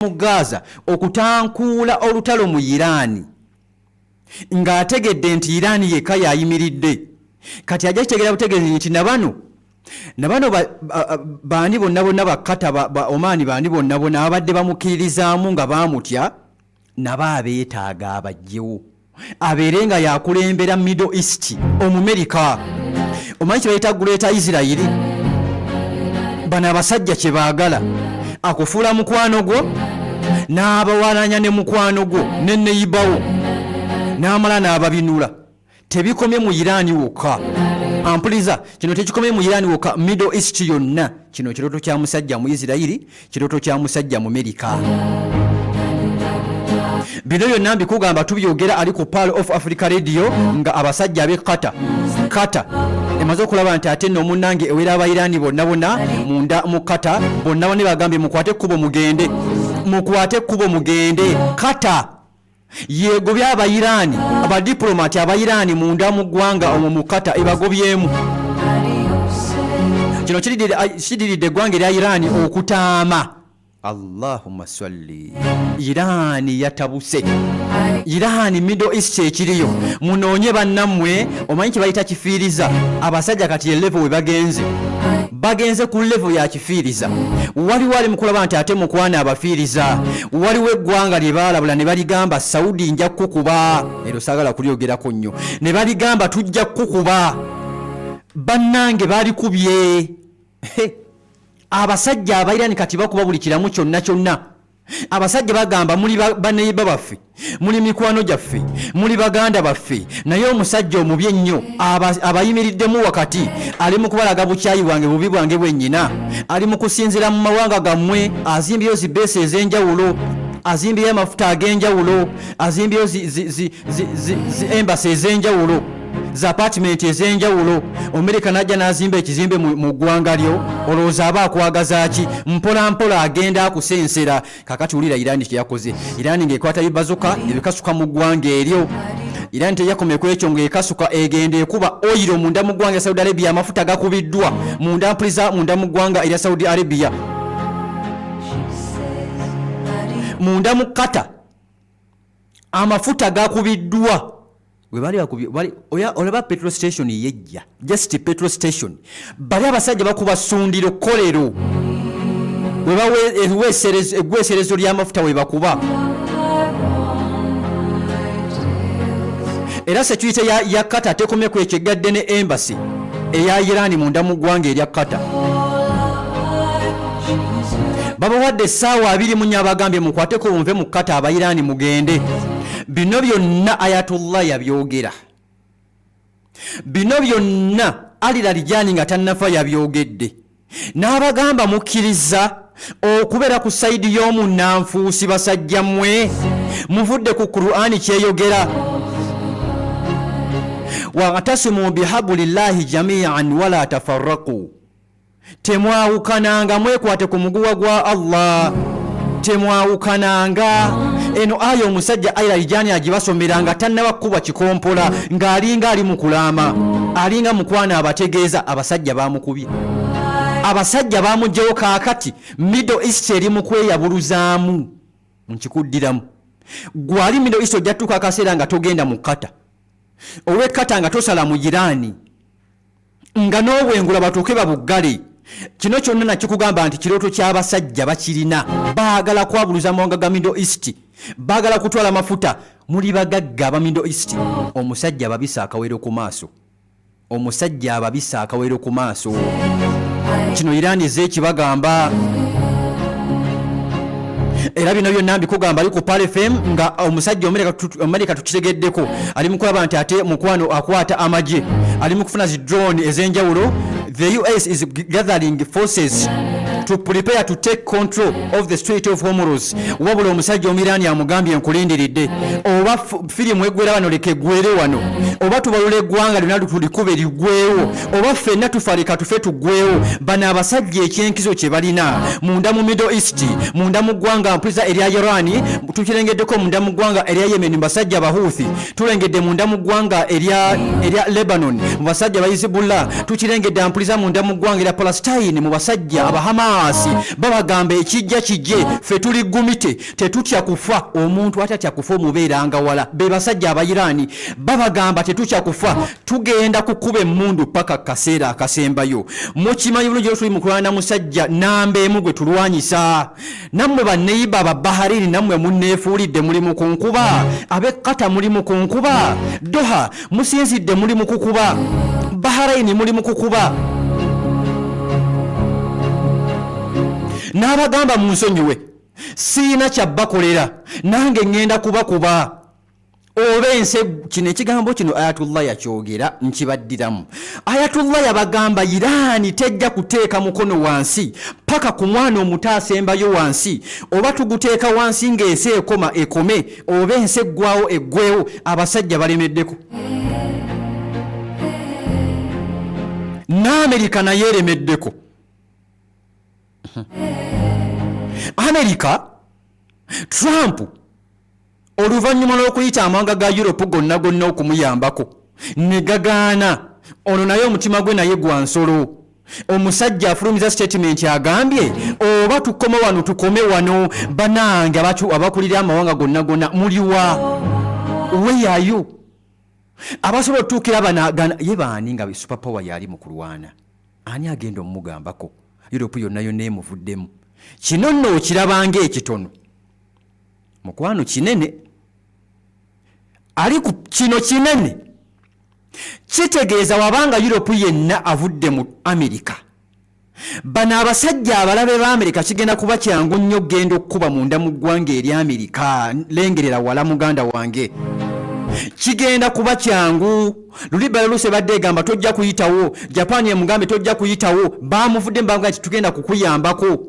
mu Gaza okutankuula olutalo mu Irani ng'ategedde nti Irani yekka yayimiridde kati ajja kitegeera butegeezi nti nabano baani bonna bakkata ba Omani baani bonna abadde bamukkiririzaamu nga baamutya nabo abeetaaga abajjewo abeere nga yakulembera Middle East Omumerika omanyi kye bayita Greater Israel bano abasajja kye baagala akufuula mukwano gwo n'abawalanya ne mukwano gwo ne neyibawo n'amala n'ababinula tebikomye mu Irani wokka ampuliza kino tekikomye mu Irani wokka Middle East yonna kino kiroto kya musajja mu Israeli kiroto kya musajja mu Amerika bino byonna mbikugamba tubyogera ali ku Pearl of Africa Radio nga abasajja ab'e Qatar emaze okulaba nti ate nno munnange ewera abayirani bonna munda mu Qatar bonna ne bagambye mukwate ekkubo mugende Qatar yegobya abayirani abadiplomati abayirani munda mu ggwanga omwo mu Qatar ebagobyemu kino kidiridde eggwanga erya Irani okutaama Allahumma salli Irani yatabuse Irani Middle East ekiriyo munoonye bannammwe omanyi kye bayita kifiiriza abasajja kati level we bagenze ku level ya kifiiriza waliwo ali mukulaba nti ate mukwana abafiiriza waliwo eggwanga lye baalabula ne baligamba Saudi nja kukuba ero saagala kulyogerako nnyo ne baligamba tujja kukuba bannange balikubye abasajja abayirani kati bakuba buli kiramu kyonna abasajja bagamba muli baneyiba baffe muli mikwano gyaffe muli baganda baffe naye omusajja omubi ennyo abayimiriddemu wakati ali mu kubalaga bukyayi bwange bubi bwange bwennyina ali mu kusinzira mu mawanga gammwe azimbyeyo zibeesi ez'enjawulo azimbyeyo amafuta ag'enjawulo azimbyeyo zi embassy ez'enjawulo za apartment ez'enjawulo Amerika najja n'azimba ekizimbe mu ggwanga lyo olowooza aba akwagaza ki mpola agenda akusensera kakati wulira Irani kye yakoze Irani ng'ekwata bibazuka ebikasuka mu ggwanga eryo Irani teyakomye ku ekyo ng'ekasuka egenda ekuba oyiro munda mu ggwanga Saudi Arabia amafuta gakubiddwa munda mu ggwanga erya Saudi Arabia munda mu Qatar amafuta gakubiddwa olaba petrol station yejja just petrol station bali abasajja bakuba sundiro kolero webawe egweserezo ly'amafuta webakuba era security ya Qatar tekomye ku ekyegadde ne embassy eya Irani munda mu ggwanga erya Qatar babawadde essaawa 24 abagambye mukwateko bunve mu Qatar abayirani mugende bino byonna Ayatollah yabyogera bino byonna Ali Larijani nga tannafa yabyogedde n'abagamba mukkiriza okubeera ku sayidi y'omunnanfuusi basajja mmwe muvudde ku Qur'ani kyeyogera wa'tasimu bihablillahi jami'an wala tafarraqu temwawukananga mwekwate ku muguwa gwa Allah temwawukananga eno ayo omusajja Ali Larijani agibasomeranga tannabakuba kikompola ng'alinga ali mu kulaama alinga mukwana abategeeza abasajja bamukubye abasajja bamugyewo kaakati Middle East eri mu kweyabuluzaamu nkikuddiramu gwali Middle East ojja tuuka akaseera nga togenda mu Qatar ow'e Qatar nga tosala mu Irani nga n'obwengula batuuke babuggale kino kyonna nakikugamba nti kirooto ky'abasajja bakirina baagala kwabuluza mawanga ga Middle East baagala kutwala amafuta muli bagagga aba Middle East omusajja ababisa akawero ku maaso kino Irani ez'ekibagamba era bino byonna mbikugamba ali ku Pearl FM nga omusajja Amerika tukitegeddeko ali mu kulaba nti ate mukwano akwata amagye ali mu kufuna zi drone ez'enjawulo. The US is gathering forces to prepare to take control of the Strait of Hormuz. Wabula omusajja Omirani amugambye nkulindiridde oba firimu eggwera wano leke eggwere wano oba tubalula eggwanga lyonna tulikube liggwewo oba ffenna tufalika tufe tuggwewo bano abasajja ekyenkizo kye balina munda mu Middle East munda mu ggwanga mpulisa erya Irani tukirengeddeko munda mu ggwanga erya Yemen mu basajja Abahuthi tulengedde munda mu ggwanga erya Lebanon mu basajja Hezbollah tukirengedde mpulisa munda mu ggwanga erya Palestine mu basajja Abahamas Hamas babagamba ekijja kijje ffe tuli gumite tetutya kufa omuntu atatya kufa omubeeranga wala be basajja abayiraani babagamba tetutya kufa tugenda kukuba emmundu paka kaseera akasembayo mukimanyi bulungi tuli mu kulwana musajja namba emu gwe tulwanyisa nammwe baneiba ababahariini nammwe munneefuulidde muli mu kunkuba ab'ekkata muli mu kunkuba Doha musinzidde muli mu kukuba Bahrain muli mu kukuba n'abagamba mu nsonyiwe siina kyabbakolera nange ŋŋenda kubakuba oba ense kino ekigambo kino Ayatullah yakyogera nkibaddiramu Ayatullah yabagamba Irani tejja kuteeka mukono wansi paka ku mwana omuto asembayo wansi oba tuguteeka wansi ng'ensi ekome oba ensi eggwawo eggwewo abasajja balemeddeko n'Amerika naye eremeddeko Amerika Trump oluvannyuma lw'okuyita amawanga ga Europe gonna okumuyambako ne gagaana ono naye omutima gwe naye gwa nsolo omusajja afulumiza statement agambye oba tukome wano tukome wano banange abakulira amawanga gonna muliwa weyayo abasobola otuukira banagana ye baani nga superpower yali mu kulwana ani agenda omugambako Europe yonna emuvuddemu kino nno okirabanga ekitono mukwano kinene ali ku kino kinene kitegeeza wabanga Europe yenna avudde mu Amerika bano abasajja abalabe ba Amerika kigenda kuba kyangu nnyo genda okuba munda mu ggwanga eri Amerika lengerera wala muganda wange kigenda kuba kyangu luli Belarus badde gamba tojja kuyitawo Japan emugambe tojja kuyitawo bamuvudde mbanga nti tugenda kukuyambako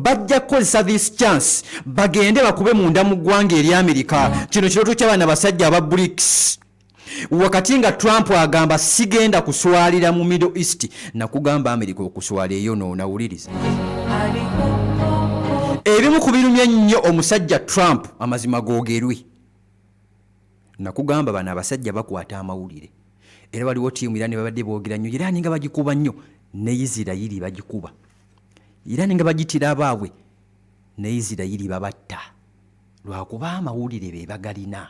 bajja kukozesa this chance bagende bakube munda mu ggwanga eri Amerika kino kiroto ky'abaana basajja aba BRICS wakati nga Trump agamba sigenda kuswalira mu Middle East nakugamba Amerika okuswala eyo n'onawuliriza ebimu ku birumye ennyo omusajja Trump amazima googerwe nakugamba bano abasajja bakwata amawulire era waliwo tiimu Irani babadde boogera nnyo Irani nga bagikuba nnyo ne Isirayiri bagikuba Irani nga bagitira abaabwe ne Isirayiri babatta lwakuba amawulire be bagalina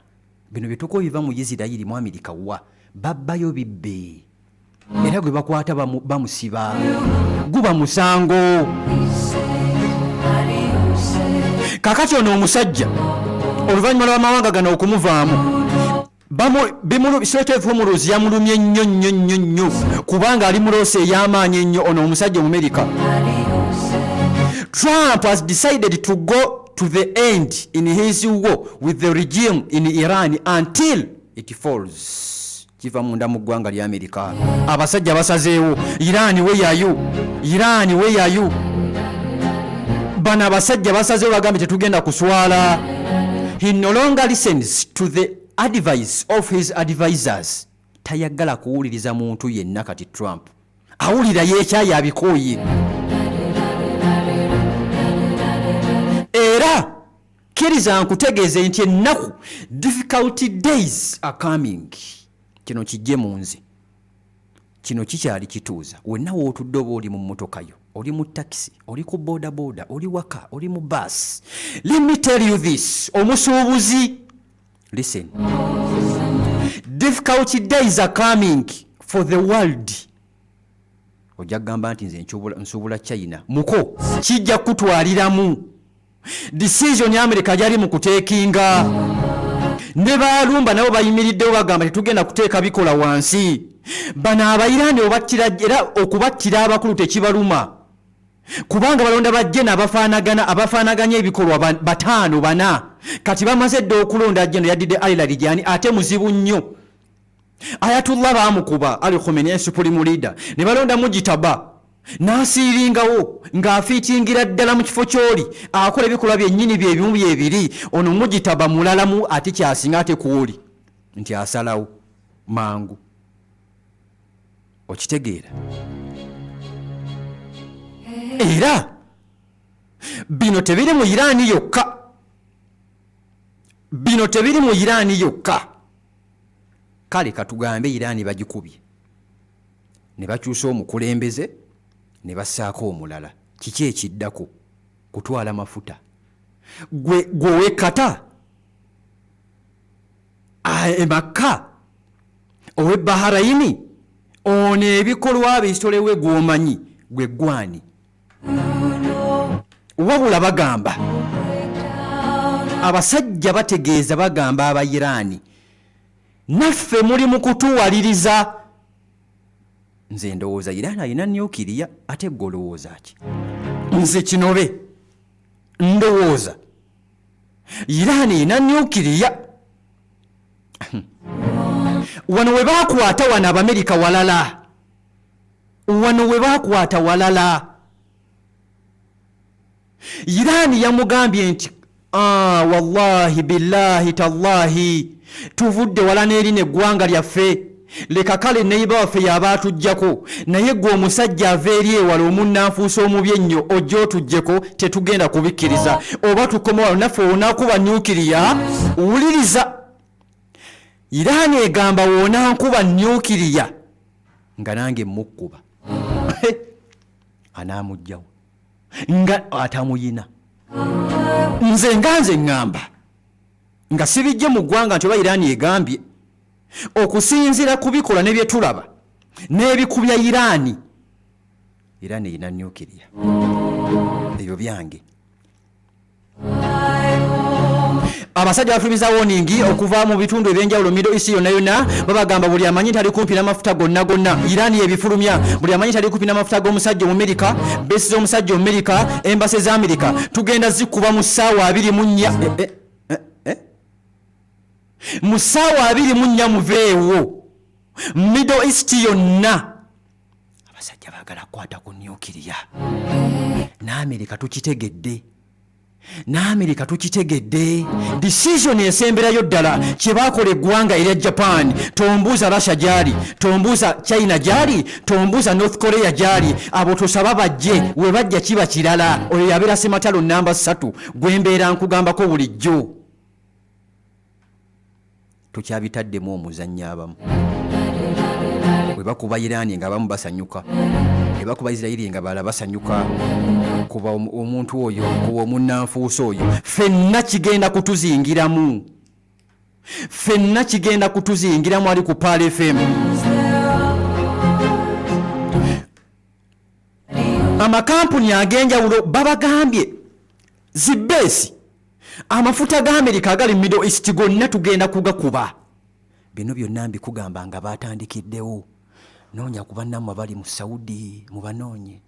bino bye tukoyiva mu Isirayiri mu Amerika wa babbayo bibbe era gwe bakwata bamusiba guba musango kakati ono omusajja oluvannyuma lw'amawanga gano okumuvaamu bimuluzi yamulumye nnyo kubanga ali mulose ey'amaanyi ennyo ono omusajja mu Amerika Trump has decided to go to the end in his war with the regime in Iran until it falls kiva munda mu ggwanga lya Amerika abasajja basazeewo Iran weyayo bana abasajja basazeewo bagambye tetugenda kuswala he no longer listens to the advice of his advisors tayagala kuwuliriza muntu yenna kati Trump awulira yeekyayo abikooye era kkiriza nkutegeeze nti ennaku difficult days are coming kino kijje mu nze kino kikyali kituuza wenna wootudde oba oli mu mmotokayo oli mu taxi oli ku bodaboda oli waka oli mu bus let me tell you this omusuubuzi listen difficult days are coming for the world ojja kugamba nti nze nsuubula China muko kijja kutwaliramu decision ya Amerika gyali mu kuteekinga ne balumba nabo bayimiriddewo bagamba tetugenda kuteeka bikola wansi bano abayiraani obattira era okubattira abakulu tekibaluma kubanga balonda bajje abafaanaganya ebikolwa 5-4 kati bamaze dde okulonda jeno yaddidde Hillary gyani ate muzibu nnyo Ayatullah baamukuba Ali Khamenei supreme leader ne balonda mujitaba n'asiiringawo ng'afiitingira ddala mu kifo ky'oli akola ebikolwa byennyini byebimu byebiri ono mujitaba mulalamu ate kyasinga ate kuoli nti asalawo mangu okitegeera era bino tebiri mu Irani yokka kale katugambe Irani bagikubye ne bakyusa omukulembeze ne bassaako omulala kiki ekiddako kutwala mafuta gwe wekata emakka owe Baharaini ono ebikolwa bisitolewe gwomanyi gwe gwani wabula bagamba abasajja bategeeza bagamba aba Irani naffe muli mu kutuwaliriza nze ndowooza Irani alina nyukiriya ate golowooza ki nze kinobe ndowooza Irani ina nyukiriya wano we bakwata wana Abamerika walala wano we bakwata walala Irani yamugambye nti wallahi billahi tallahi tuvudde wala n'eri n'eggwanga lyaffe leka kale neyiba waffe yabaatujjako naye gwe omusajja ava eri ewala omunnanfuusa omubi ennyo ojja otujjeko tetugenda kubikkiriza oba tukoma wano naffe wonaakuba nyukiriya wuliriza Irani egamba wonankuba nyukiriya nga nange mukkuba anaamugjawo nga atamuyina nze ngamba nga sibijje mu ggwanga nti oba Irani egambye okusinzira kubikola ne bye tulaba n'ebikubya Irani erina nyukiriya ebyo byange abasajja bafulumiza warning okuva mu bitundu ebyenjawulo Middle East yonna babagamba buli amanyi tali kumpi n'amafuta gonna Irani ebifulumya buli amanyi tali kumpi n'amafuta g'omusajja mu Amerika besi z'omusajja mu Amerika embase za Amerika tugenda zikuba mu ssaawa 24 mu ssaawa 24 muveewo Middle East yonna abasajja baagala kukwata ku nyukiriya n'Amerika tukitegedde decision esemberayo ddala kye baakola eggwanga erya Japan tombuuza Russia gyali tombuuza China gyali tombuuza North Korea gyali abo tosaba bajje we bajja kiba kirala oyo yabeera sematalo namba 3 gwembeera nkugambako bulijjo tukyabitaddemu omuzannyo abamu we bakuba Irani nga abamu basanyuka we bakuba Israeli nga bala basanyuka kuba omuntu oyo kuba omunnanfuusa oyo ffenna kigenda kutuzingiramu ali ku Pal FM amakampuni ag'enjawulo babagambye zibeesi amafuta ga Amerika agali Middle East gonna tugenda kugakuba bino byonna mbikugamba nga batandikiddewo noonya ku bannammwe abali mu Saudi mubanoonye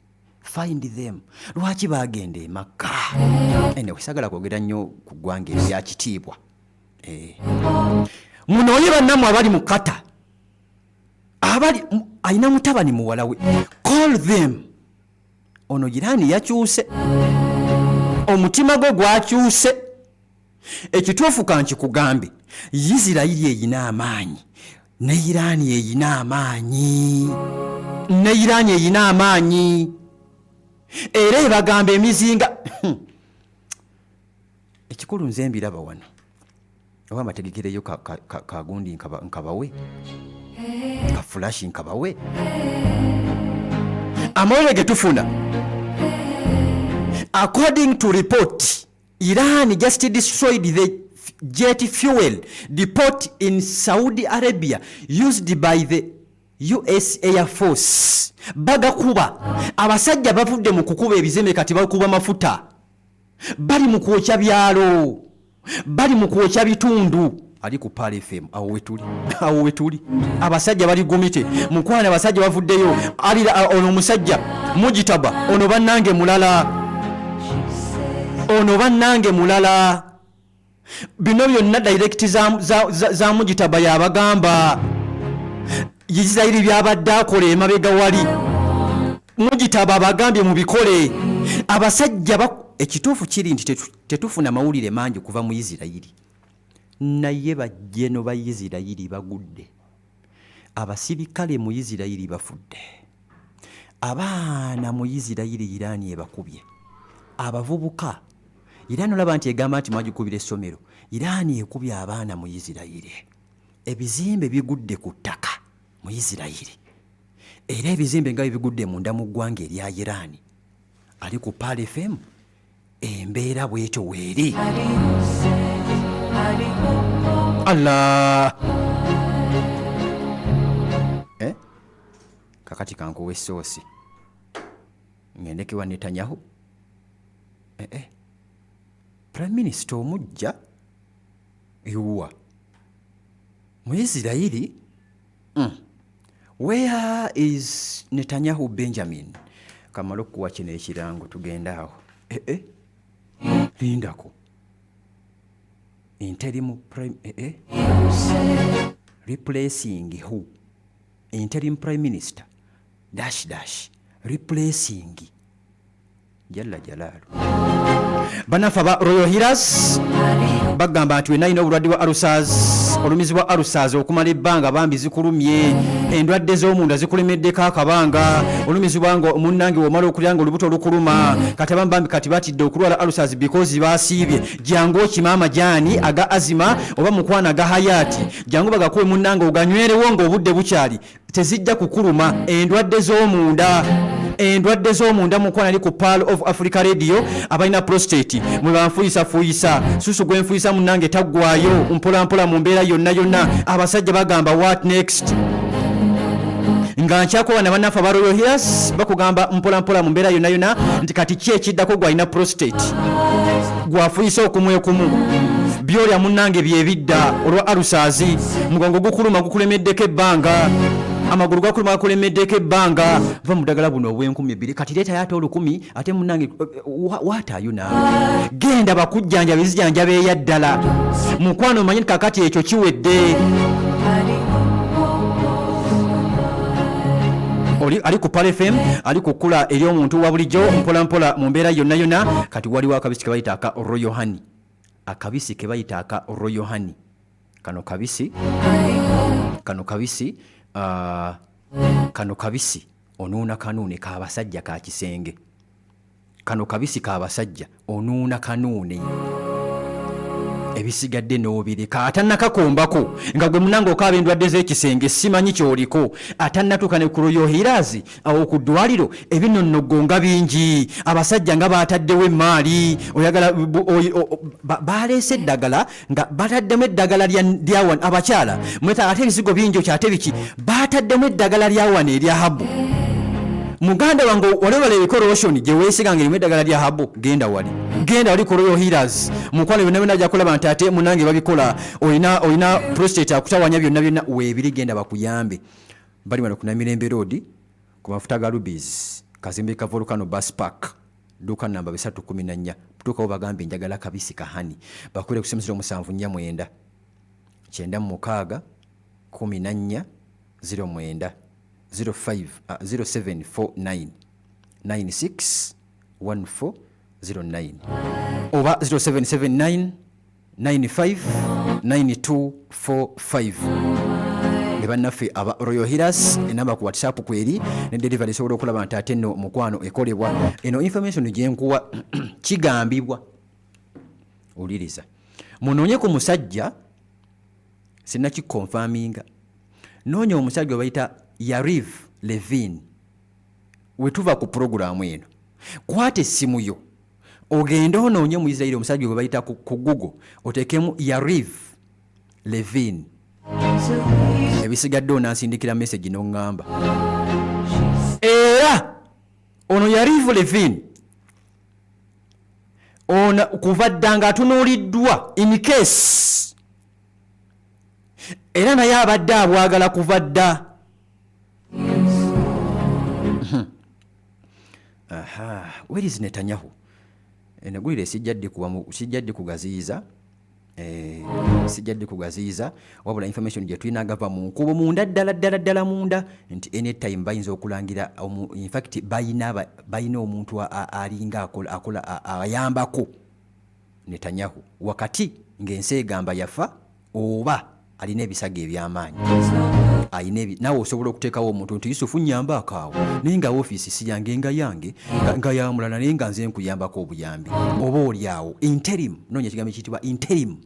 find them lwaki bagenda e Makka anyway sagala kwogera nnyo ku ggwanga erya kitiibwa munoonye bannammwe abali mu Qatar abali alina mutabani muwala we call them ono Irani yakyuse omutima gwe gwakyuse ekituufu kankikugambe Isiraeli eyina amaanyi ne Irani eyina amaanyi era ebagamba emizinga ekikulu nze mbiraba wano oba amategekereyo kagundi nkabawe ka flash nkabawe amawulire ge tufuna according to report Iran just destroyed the jet fuel depot in Saudi Arabia used by the US Air Force. Bagakuba abasajja bavudde mu kukuba ebizembe kati bakuba mafuta bali mu kwokya byalo bali mu kwokya bitundu ali ku Pal FM awo wetuli abasajja bali gumite mukwana abasajja bavuddeyo ali ono musajja mujitaba ono bannange mulala bino byonna direct za mujitaba yabagamba Israeli byabadde akola emabega wali mujitaba abagambye mu bikole abasajja ekituufu kiri nti tetufuna mawulire mangi kuva mu Israeli naye bajjeno ba Israeli bagudde abasirikale mu Israeli bafudde abaana mu Israeli Irani ebakubye abavubuka Irani olaba nti egamba nti magikubira essomero Irani ekubye abaana mu Israeli ebizimbe bigudde ku ttaka mu Israeli era ebizimbe nga bigudde munda mu ggwanga erya Irani ali ku Pal FM embeera bwetyo weeri. Allah kakati kankuwa essoosi ngendekewa Netanyahu Prime Minister omujja yuwa mu Isirairi. Where is Netanyahu Benjamin? Kamala okuwa kino ekirango tugenda awo. Lindako interim prime replacing who? Interim Prime Minister replacing Jalla Jalalu. Banafa ba Royal Healers bagamba nti wenna alina obulwadde bwa ulcers, olumizi bwa ulcers okumala ebbanga bambi zikulumye, endwadde z'omunda zikulemeddeko akabanga, olumizi bwanga munnange womala okulya nga olubuto lukuluma, kati abamu bambi kati batidde okulwala ulcers because basiibye. Jangu okimaama jaani aga azima oba mukwana aga hayati, jangu bagakuwe munnange oganywerewo ng'obudde bukyali, tezijja kukuluma. Endwadde z'omunda mukwana ali ku Pearl of Africa Radio abalina prostate mwe banfuyisa susu gwe nfuyisa munnange taggwayo mpola mu mbeera yonna. Abasajja bagamba what next? Nga nkyakowa na bannaffe aba Royal Healers bakugamba mpola mu mbeera yonna nti kati ki ekiddako gwalina prostate gwafuyisa okumwekumu byolya munnange byebidda olwa ulcers, mugongo gukuluma gukulemeddeko ebbanga, amagulu gakuluma gakulemeddeko ebbanga, va mu ddagala buno obw'enkumi 2 kati leeta ate 10 ate munnange what are you now? Genda bakujjanja bizijjanja beeya ddala mukwano omanyi kakati ekyo kiwedde. Ali ku Pal FM ali kukula eri omuntu wa bulijjo mpola mu mbeera yonna. Kati waliwo akabisi ke bayita aka Royal Honey, akabisi ke bayita aka Royal Honey. Kano kabisi onuuna kanuune k'abasajja ka kisenge. Kano kabisi k'abasajja onuuna kanuune, ebisigadde n'obireka atannakakombako nga gwe munange okaaba endwadde z'ekisenge simanyi kyoliko, atannatuuka ne ku Royal Healers awo ku ddwaliro ebinonnogo nga bingi, abasajja nga baataddewo emaali, oyagala baleese eddagala nga bataddemu eddagala lya wano. Abakyala mweta ate ebisigo bingi okyate biki, bataddemu eddagala lya wano erya habu. Muganda wange olebaleeko lotion gye weesiga ng'erimu eddagala lya habu, genda wali ku Royal Healers mukwano byonna ajja kulaba nti ate munange babikola. Olina prostate akutawanya byonna weebiri, genda bakuyambe. Bali wano ku Namirembe Road ku mafuta ga Rubies, kazimbe ka Volcano Bus Park, duuka namba 314. Tuukawo bagambe njagala kabisi kahani, bakwere ku 0749 96 14 09 0749 96 1409 oba 0779 95 9245. Ne bannaffe aba Royal Healers enamba ku WhatsApp kweri ne delivery sobola okulaba nti ate nno mukwano ekolebwa. Eno information gye nkuwa kigambibwa uliriza munoonye ku musajja sinnakikonfaminga. Noonya omusajja bayita Yariv Levin. Wetuva ku programu eno kwate essimu yo ogenda onoonye mu Israeli omusajja gwe bayita ku Google otekemu Yariv Levin, ebisigadde onansindikira message n'oŋŋamba. Era ono Yariv Levin ona kuva ddanga atunuuliddwa in case, era naye abadde abwagala kuva dda. Where is Netanyahu? Nagulire sijjadde kugaziiza wabula information gye tulina agava mu nkubo munda ddala munda nti anytime bayinza okulangira in fact bayina omuntu alinga akola ayambako Netanyahu wakati ng'ensi egamba yafa oba alina ebisago eby'amaanyi. Nawe osobola okuteekawo omuntu nti Yusufu nyamba akaawo naye nga ofiisi si yange nga yamulala naye nga nze nkuyambako obuyambi oba oli awo. Interim, noonya ekigambo ekiyitibwa interim.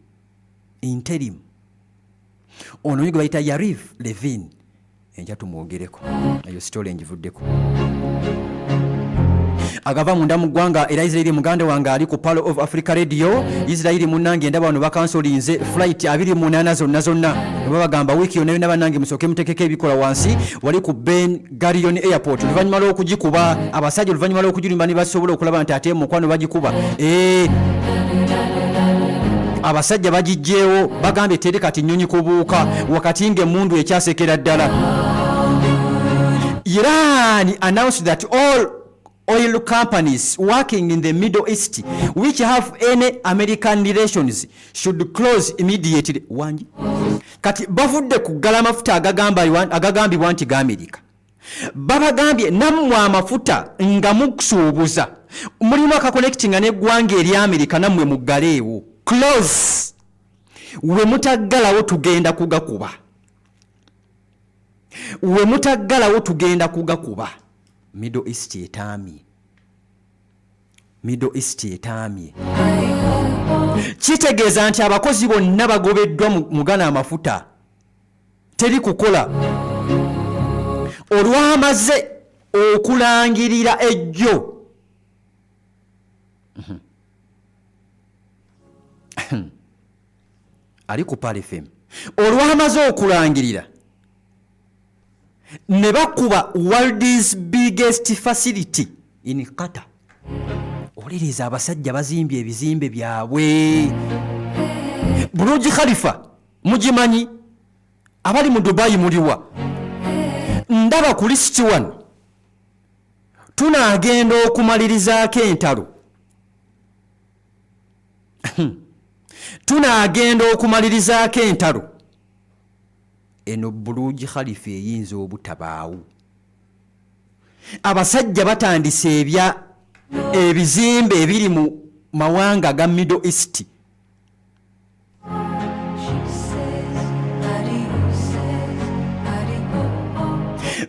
Ono gwe bayita Yariv Levin, enkya tumwogereko, eyo sitole engivuddeko. agava munda mu ggwanga era Israeli muganda wange ali ku Pearl of Africa Radio. Israeli munnange ndaba wano bakansolinze flight 28 zonna ne bagamba wiiki yonna yonna bannange musooke mutekeko ebikola wansi wali ku Ben Gurion Airport. Oluvannyuma lw'okugikuba abasajja oluvannyuma lw'okugirimba ne basobola okulaba nti ate mukwano bagikuba abasajja bagijjeewo bagambye teri kati nnyonyi kubuuka wakati ng'emmundu ekyasekera ddala. Iran announced that all oil companies working in the Middle East which have any American relations should close immediately. Wanji kati bavudde kuggala amafuta agagambibwa nti ga Amerika. Babagambye nammwe amafuta nga mukusuubuza mulimu akakonectinga n'eggwanga eri Amerika nammwe muggaleewo. Close. We mutaggalawo tugenda kugakuba. We mutaggalawo tugenda kugakuba. Middle East etamye. Middle East etamye. Kitegeeza nti abakozi bonna bagobeddwa mugana amafuta. Teri kukola. Olwamaze okulangirira ejjo. Ali ku Pearl FM. Olwamaze okulangirira ne bakuba world's biggest facility in Qatar. Oliriza abasajja bazimbye ebizimbe byabwe. Burj Khalifa mugimanyi, abali mu Dubai muliwa. Ndaba ku list 1 tunagenda okumalirizaako entalo. Tunagenda okumalirizaako entalo. Eno Burj Khalifa eyinza obutabaawo. Abasajja batandise ebizimbe ebiri mu mawanga ga Middle East.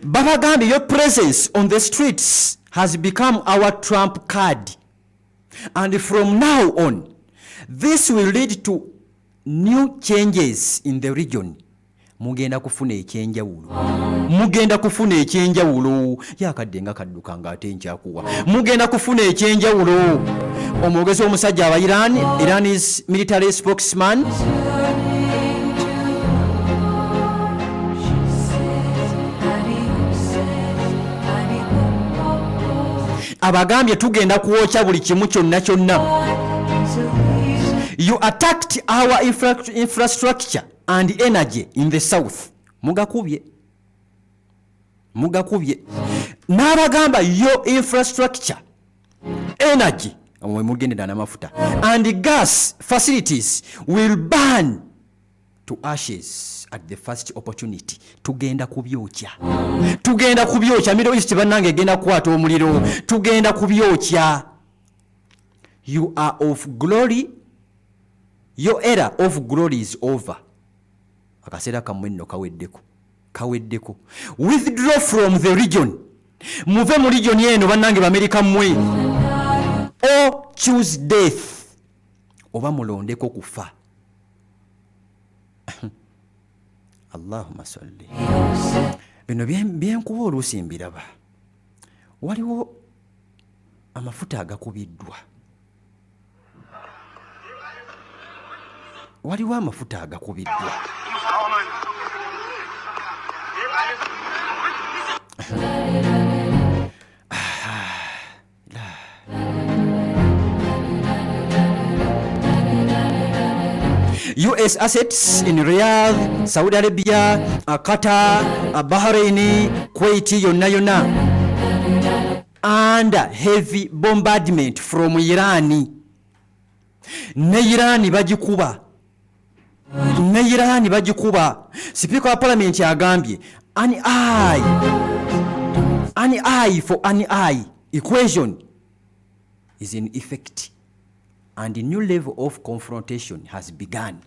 Babagambye your presence on the streets has become our trump card. And from now on, this will lead to new changes in the region. Mugenda kufuna ekyenjawulo. Mugenda kufuna ekyenjawulo. Yakadde nga kadduka ng'ate nkyakuwa. Mugenda kufuna ekyenjawulo. Omwogezi omusajja aba Iran's military spokesman abagambye tugenda kuwokya buli kimu kyonna kyonna. You attacked our infrastructure and energy in the south. Mugakubye. N'abagamba your infrastructure, energy, and gas facilities will burn to ashes at the first opportunity. Tugenda kubyokya. Middle East bannange genda kukwata omuliro. Tugenda kubyokya. You are of glory. Your era of glory is over. Akaseera kammwe nno kaweddeko. Withdraw from the region. Muve mu region eno bannange b'Amerika mmwe. Or choose death. Oba mulondeko kufa. Allahumma salli. Bino byenkuba oluusi mbiraba. Waliwo amafuta agakubiddwa. Waliwo amafuta agakubiddwa. US assets in Riyadh, Saudi Arabia, Qatar, Bahrain, Kuwait, yonna under heavy bombardment from Iran. Ne Iran bagikuba. Speaker wa Parliament agambye an eye for an eye equation is in effect and a new level of confrontation has begun.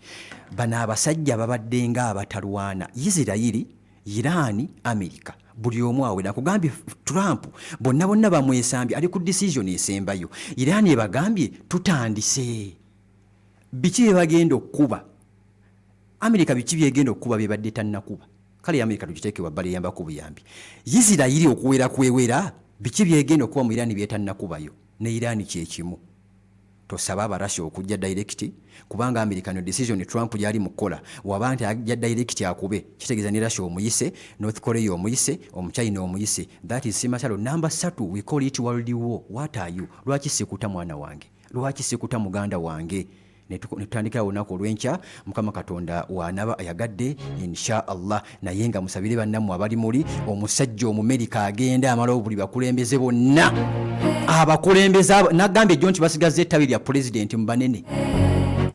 Bana abasajja babadde nga abatalwana. Israeli, Iran, America. Buli omu awe nakugambye Trump bonna bamwesambye ali ku decision esembayo. Iran ebagambye tutandise. Biki bagenda okuba. America biki byegenda okuba bibadde tannakuba. Kale America tugiteeke wabbali yamba ku buyambi. Israeli okuwera kwewera biki byegenda okuba mu Iran byetannakubayo ne Iran kyekimu tosaba abarasha okujja direct kubanga American decision Trump yali mukola waba nti ajja direct akube kitegeeza ne Russia omuyise North Korea omuyise China omuyise that is simasalo number 3 we call it world war. What are you? Lwaki sikuta mwana wange, lwaki sikuta muganda wange? Netutandikira olunaku olw'enkya Mukama Katonda wanaba ayagadde insha Allah naye nga musabire bannamu abali muli omusajja Omumerika agenda amala obuli bakulembeze bonna abakulembeze nagambye John basigaze ettabi lya president mubanene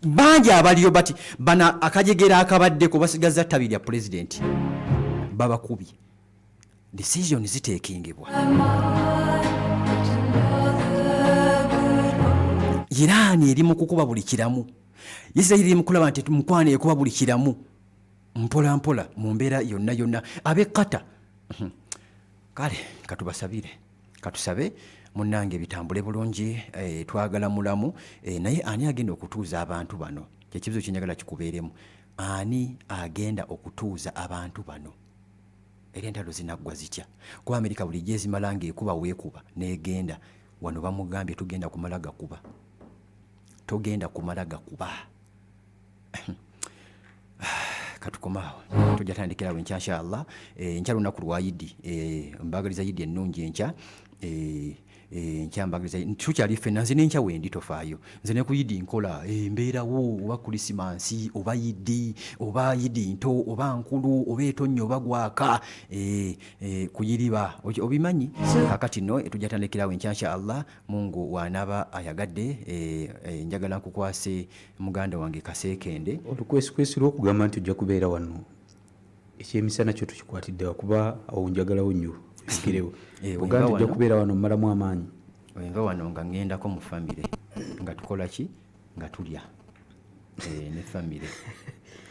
bangi abaliyo bati bana akajegera akabadde ko basigaza ettabi lya president babakubi decision zitekingibwa. Iran eri mu kukuba buli kiramu, Israel eri mu kulaba nti mukwane ekuba buli kiramu mpola mpola mu mbeera yonna abekata kale katubasabire katusabe munnange bitambule bulungi twagala mulamu naye ani agenda okutuuza abantu bano kyekibuzo kyenjagala kikubeeremu ani agenda okutuuza abantu bano eri entalo zinaggwa zitya kuba Amerika buli gyezimalanga ekuba weekuba negenda wano bamugambye tugenda kumala gakuba togenda kumala gakuba katukomaawo tujja tandikirawo enkya inshallah enkya lunaku lwa Yidi mbagaliza Yidi ennungi enkya enkya mbagaliza tukyali ffenna nze n'enkya wendi tofaayo nze ne ku Yidi nkola mbeerawo oba Krisimansi oba Yidi oba Yidi nto oba nkulu oba etonnyo oba gwaka kuyiriba obimanyi kakati no tujja tandikirawo enkya inshallah Mungu wanaba ayagadde njagala nkukwase muganda wange Kasekende olukwesikwesi lw'okugamba nti ojja kubeera wano ekyemisana kyo tukikwatidde wakuba awo njagalawo nnyo fikirewo ogamba nti ojja kubeera wano mmalamu amaanyi oyenga wano nga ngendako mu famire nga tukola ki nga tulya ne famire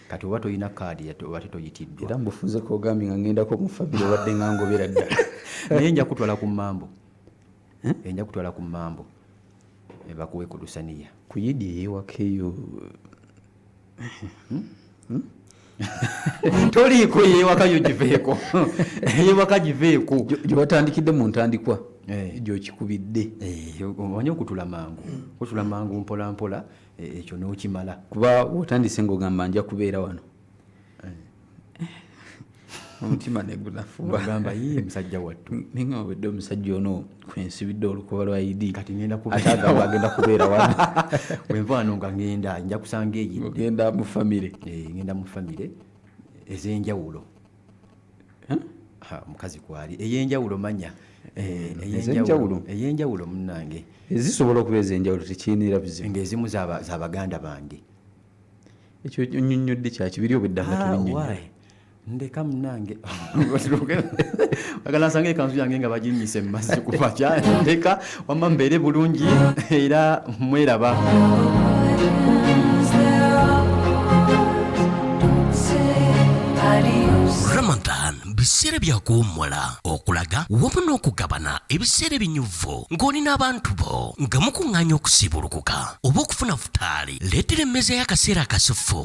kati oba toyina kaadi oba tetoyitiddwa era mbufunze kogambye nga ngendako mu famire wadde nga ngobera ddala naye nja kutwala ku mambo enja kutwala ku mambo bakuwe ku lusaniya ku Yidi eyewaka eyo toliiko yewakayo giveeko yewaka giveeko gyebatandikidde mu ntandikwa gyokikubidde omanye okutula mangu mpola mpola ekyo n'okimala kuba wotandise ng'ogamba nja kubeera wano omutima negunafubagamba ye musajja wattu ninga obedde omusajja ono kwensibidde olukoba lwa Yidi kati ngenda atagamba agenda kubeera wano wenva wano nga ngenda nja kusanga eyidde ogenda mu famire ngenda mu famire ez'enjawulo mukazi kwali ey'enjawulo manya ey'enjawulo munnange ezisobola okuba ez'enjawulo tekiinira bizibu ng'ezimu z'abaganda bange ekyo nnyonnyodde kyakibiri obweddanga tubinyonyola ndeka munnange agala nsanga ekanzu yange nga baginyise mu mazzi kuva ndeka wamma mbeere bulungi era mweraba Ramadan biseera bya kuwummula okulaga wamu n'okugabana ebiseera ebinyuvu ng'olina abantu bo nga mukuŋŋaanya okusiibulukuka oba okufuna futaali leetera emmeza y'akaseera akasufu